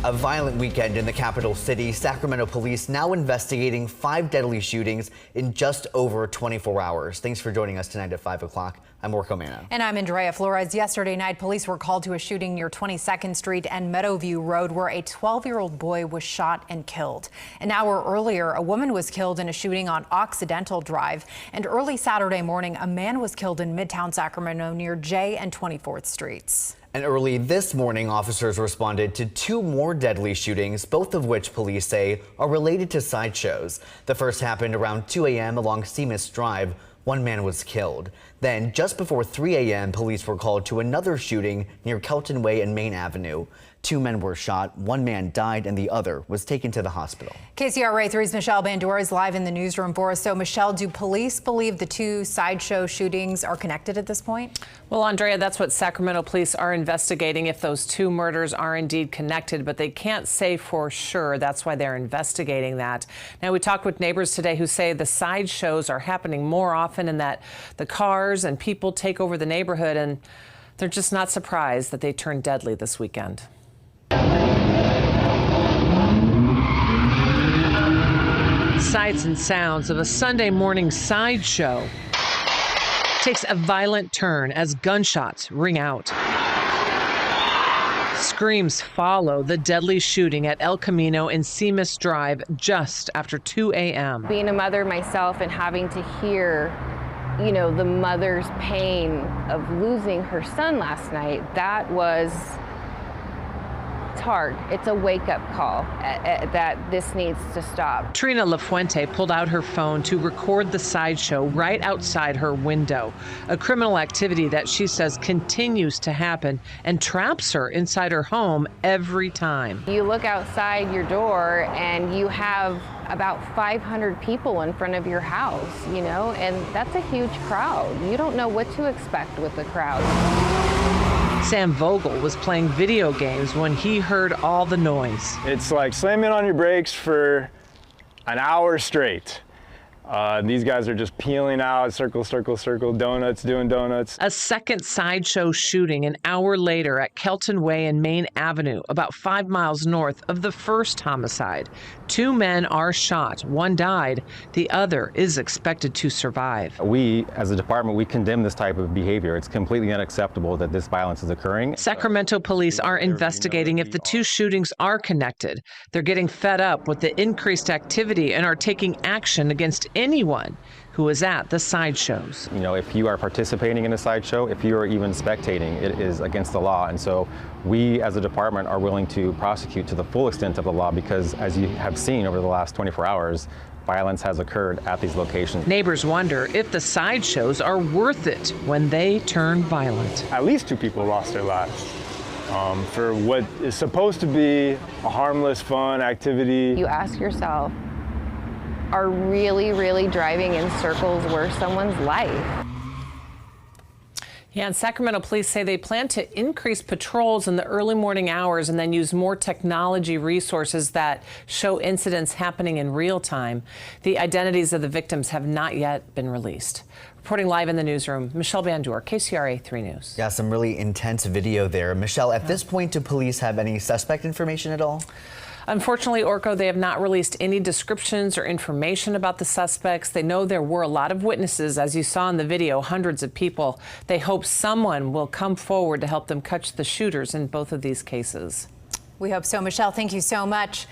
A violent weekend in the capital city. Sacramento police now investigating 5 deadly shootings in just over 24 hours. Thanks for joining us tonight at 5 o'clock. I'm Orko Manno. And I'm Andrea Flores. Yesterday night, police were called to a shooting near 22nd Street and Meadowview Road where a 12-year-old boy was shot and killed. An hour earlier, a woman was killed in a shooting on Occidental Drive. And early Saturday morning, a man was killed in Midtown Sacramento near J and 24th Streets. And early this morning, officers responded to 2 more deadly shootings, both of which police say are related to sideshows. The first happened around 2 a.m. along Seamus Drive. 1 man was killed. Then, just before 3 a.m., police were called to another shooting near Kelton Way and Main Avenue. 2 men were shot, 1 man died, and the other was taken to the hospital. KCRA 3's Michelle Bandura is live in the newsroom for us. So, Michelle, do police believe the 2 sideshow shootings are connected at this point? Well, Andrea, that's what Sacramento police are investigating, if those 2 murders are indeed connected, but they can't say for sure. That's why they're investigating that. Now, we talked with neighbors today who say the sideshows are happening more often and that the cars and people take over the neighborhood, and they're just not surprised that they turned deadly this weekend. Sights and sounds of a Sunday morning sideshow takes a violent turn as gunshots ring out. Screams follow the deadly shooting at El Camino and Seamus Drive just after 2 a.m. Being a mother myself and having to hear, you know, the mother's pain of losing her son last night, that was... It's hard. It's a wake-up call that this needs to stop. Trina LaFuente pulled out her phone to record the sideshow right outside her window, a criminal activity that she says continues to happen and traps her inside her home every time. You look outside your door and you have about 500 people in front of your house, you know, and that's a huge crowd. You don't know what to expect with the crowd. Sam Vogel was playing video games when he heard all the noise. It's like slamming on your brakes for an hour straight. These guys are just peeling out, circle, circle, circle, donuts, doing donuts. A second sideshow shooting an hour later at Kelton Way and Main Avenue, about 5 miles north of the first homicide. 2 men are shot. 1 died. The other is expected to survive. We, as a department, we condemn this type of behavior. It's completely unacceptable that this violence is occurring. Sacramento police are investigating if the 2 shootings are connected. They're getting fed up with the increased activity and are taking action against anyone who is at the sideshows. You know, if you are participating in a sideshow, if you are even spectating, it is against the law. And so we as a department are willing to prosecute to the full extent of the law because, as you have seen over the last 24 hours, violence has occurred at these locations. Neighbors wonder if the sideshows are worth it when they turn violent. At least 2 people lost their lives for what is supposed to be a harmless, fun activity. You ask yourself, are really driving in circles worth someone's life? Yeah, and Sacramento police say they plan to increase patrols in the early morning hours and then use more technology resources that show incidents happening in real time. The identities of the victims have not yet been released. Reporting live in the newsroom, Michelle Bandura, KCRA 3 News. Yeah, some really intense video there. Michelle, at this point, do police have any suspect information at all? Unfortunately, Orko, they have not released any descriptions or information about the suspects. They know there were a lot of witnesses, as you saw in the video, hundreds of people. They hope someone will come forward to help them catch the shooters in both of these cases. We hope so. Michelle, thank you so much.